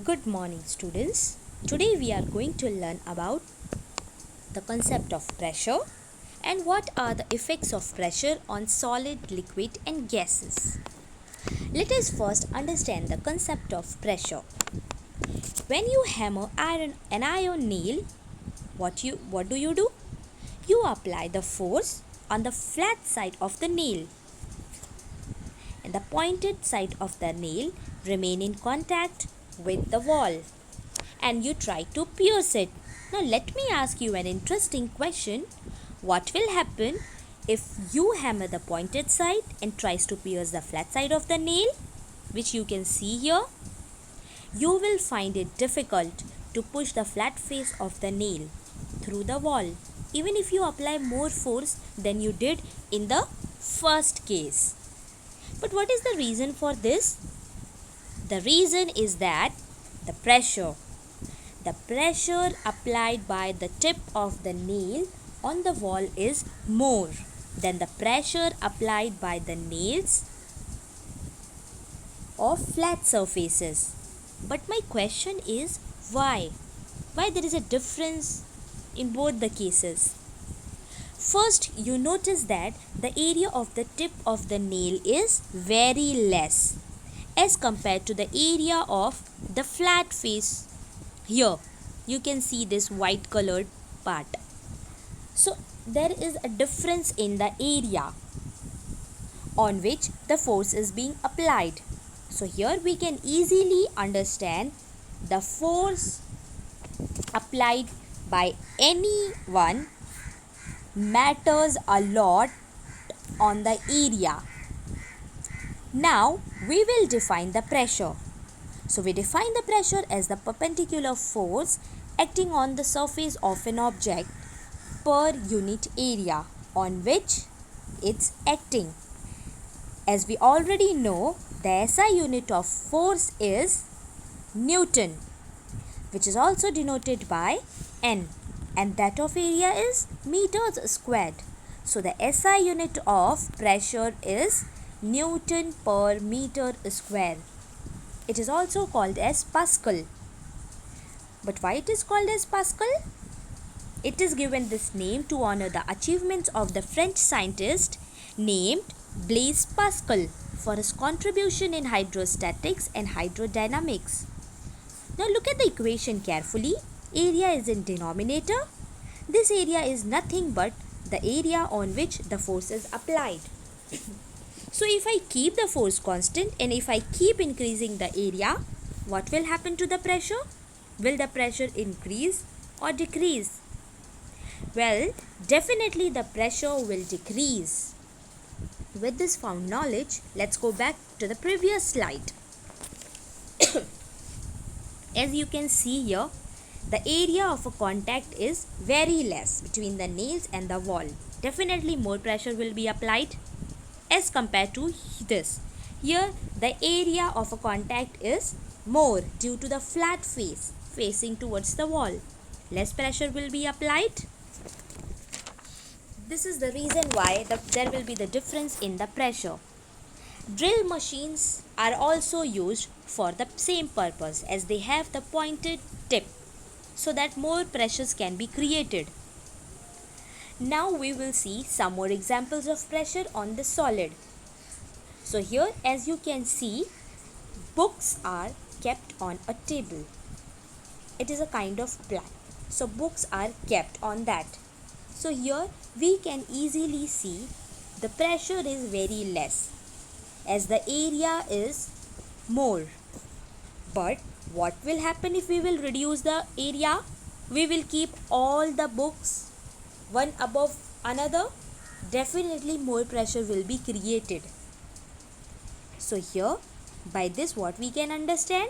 Good morning, students. Today we are going to learn about the concept of pressure and what are the effects of pressure on solid, liquid and gases. Let us first understand the concept of pressure. When you hammer an iron nail, what do? You apply the force on the flat side of the nail, and the pointed side of the nail remain in contact with the wall, and you try to pierce it. Now let me ask you an interesting question. What will happen if you hammer the pointed side and tries to pierce the flat side of the nail, which you can see here? You will find it difficult to push the flat face of the nail through the wall, even if you apply more force than you did in the first case. But what is the reason for this? The reason is that the pressure applied by the tip of the nail on the wall is more than the pressure applied by the nails of flat surfaces. But my question is why? Why there is a difference in both the cases? First, you notice that the area of the tip of the nail is very less as compared to the area of the flat face. Here you can see this white colored part. So there is a difference in the area on which the force is being applied. So here we can easily understand the force applied by anyone matters a lot on the area. Now we will define the pressure. So we define the pressure as the perpendicular force acting on the surface of an object per unit area on which it's acting. As we already know, the SI unit of force is Newton, which is also denoted by N, and that of area is meters squared. So the SI unit of pressure is Newton per meter square. It is also called as Pascal. But why it is called as Pascal? It is given this name to honor the achievements of the French scientist named Blaise Pascal for his contribution in hydrostatics and hydrodynamics. Now look at the equation carefully. Area is in denominator. This area is nothing but the area on which the force is applied. So if I keep the force constant and if I keep increasing the area, what will happen to the pressure? Will the pressure increase or decrease? Well, definitely the pressure will decrease. With this found knowledge, let's go back to the previous slide. As you can see here, the area of a contact is very less between the nails and the wall. Definitely more pressure will be applied as compared to this. Here the area of a contact is more due to the flat face facing towards the wall. Less pressure will be applied. This is the reason why there will be the difference in the pressure. Drill machines are also used for the same purpose, as they have the pointed tip so that more pressures can be created. Now we will see some more examples of pressure on the solid. So here, as you can see, books are kept on a table. It is a kind of plaque. So books are kept on that. So here we can easily see the pressure is very less as the area is more. But what will happen if we will reduce the area? We will keep all the books one above another. Definitely more pressure will be created. So here, by this what we can understand?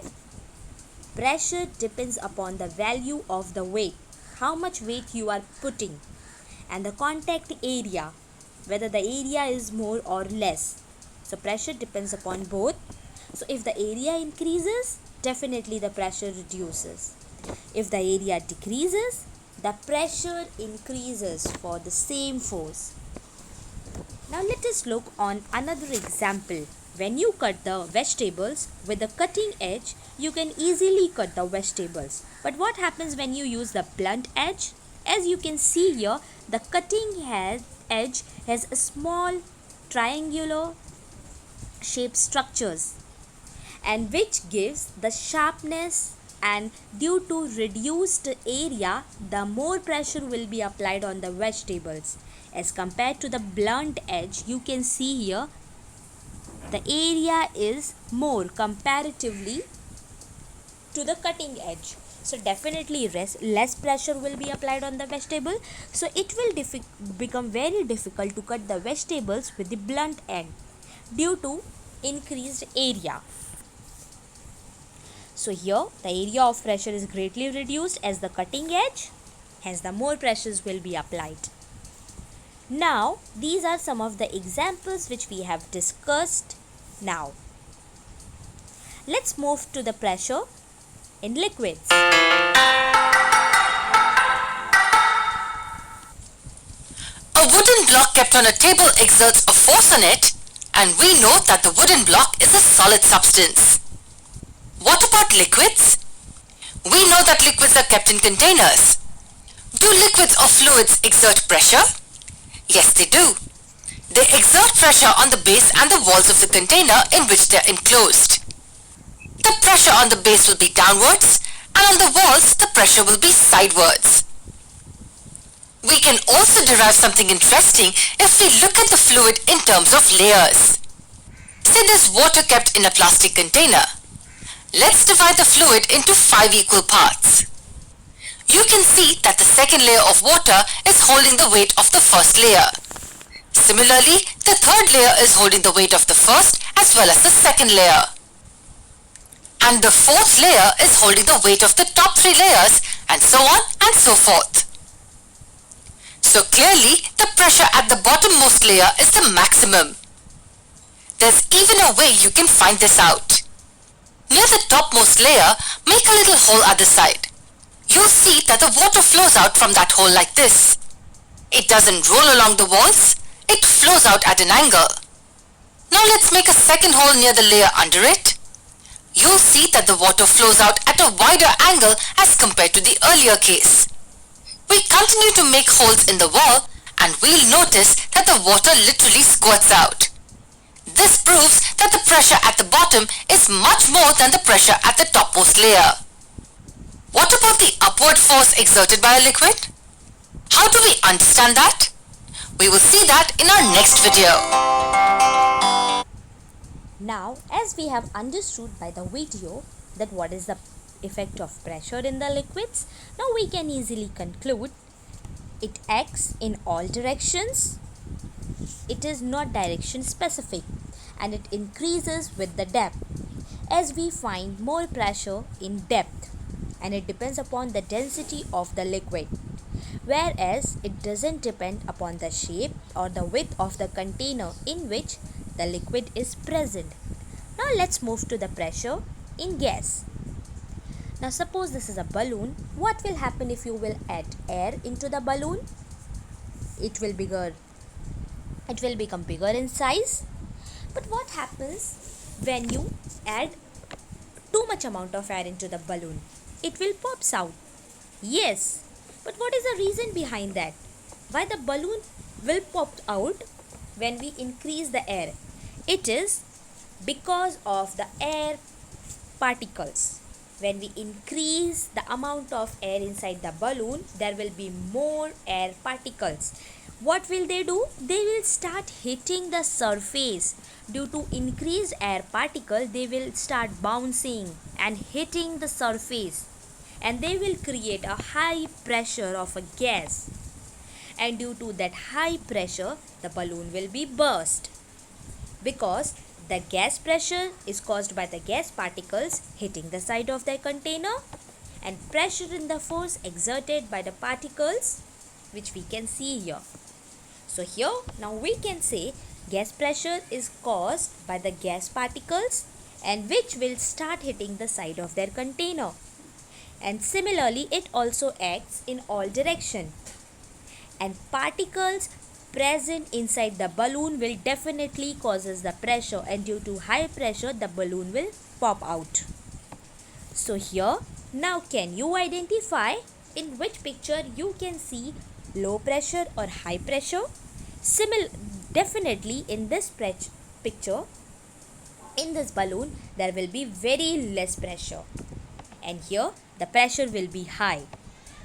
Pressure depends upon the value of the weight, how much weight you are putting, and the contact area, whether the area is more or less. So pressure depends upon both. So if the area increases, definitely the pressure reduces. If the area decreases, the pressure increases for the same force. Now let us look on another example. When you cut the vegetables with the cutting edge, you can easily cut the vegetables. But what happens when you use the blunt edge? As you can see here, the edge has a small triangular shaped structures, and which gives the sharpness, and due to reduced area, the more pressure will be applied on the vegetables. As compared to the blunt edge, you can see here the area is more comparatively to the cutting edge. So definitely less pressure will be applied on the vegetable. So it will become very difficult to cut the vegetables with the blunt end due to increased area. So here the area of pressure is greatly reduced as the cutting edge, hence the more pressures will be applied. Now these are some of the examples which we have discussed. Now let's move to the pressure in liquids. A wooden block kept on a table exerts a force on it, and we know that the wooden block is a solid substance. What about liquids? We know that liquids are kept in containers. Do liquids or fluids exert pressure? Yes, they do. They exert pressure on the base and the walls of the container in which they are enclosed. The pressure on the base will be downwards, and on the walls the pressure will be sidewards. We can also derive something interesting if we look at the fluid in terms of layers. Say there's water kept in a plastic container. Let's divide the fluid into 5 equal parts. You can see that the second layer of water is holding the weight of the first layer. Similarly, the third layer is holding the weight of the first as well as the second layer. And the fourth layer is holding the weight of the top 3 layers, and so on and so forth. So clearly, the pressure at the bottommost layer is the maximum. There's even a way you can find this out. Near the topmost layer, make a little hole at the side. You'll see that the water flows out from that hole like this. It doesn't roll along the walls, it flows out at an angle. Now let's make a second hole near the layer under it. You'll see that the water flows out at a wider angle as compared to the earlier case. We continue to make holes in the wall, and we'll notice that the water literally squirts out. This proves that the pressure at the bottom is much more than the pressure at the topmost layer. What about the upward force exerted by a liquid? How do we understand that? We will see that in our next video. Now, as we have understood by the video that what is the effect of pressure in the liquids, now we can easily conclude it acts in all directions. It is not direction specific, and it increases with the depth as we find more pressure in depth, and it depends upon the density of the liquid, whereas it doesn't depend upon the shape or the width of the container in which the liquid is present. Now let's move to the pressure in gas. Now suppose this is a balloon. What will happen if you will add air into the balloon? It will become bigger in size. But what happens when you add too much amount of air into the balloon? It will pops out. Yes, but what is the reason behind that? Why the balloon will pop out when we increase the air? It is because of the air particles. When we increase the amount of air inside the balloon, there will be more air particles. What will they do? They will start hitting the surface. Due to increased air particle, they will start bouncing and hitting the surface, and they will create a high pressure of a gas. And due to that high pressure, the balloon will be burst, because the gas pressure is caused by the gas particles hitting the side of the container, and pressure in the force exerted by the particles, which we can see here. So here now we can say gas pressure is caused by the gas particles, and which will start hitting the side of their container. And similarly, it also acts in all direction, and particles present inside the balloon will definitely causes the pressure, and due to high pressure the balloon will pop out. So here, now can you identify in which picture you can see low pressure or high pressure? Definitely in this picture, in this balloon, there will be very less pressure. And here, the pressure will be high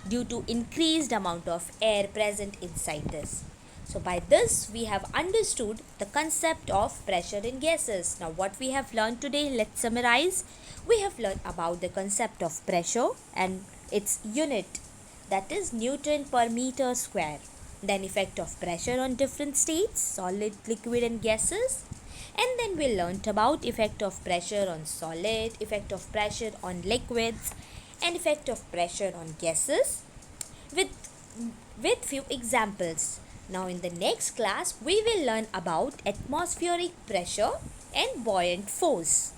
due to increased amount of air present inside this. So by this we have understood the concept of pressure in gases. Now what we have learned today, let's summarize. We have learned about the concept of pressure and its unit, that is Newton per meter square. Then effect of pressure on different states, solid, liquid and gases. And then we learnt about effect of pressure on solid, effect of pressure on liquids and effect of pressure on gases with few examples. Now in the next class we will learn about atmospheric pressure and buoyant force.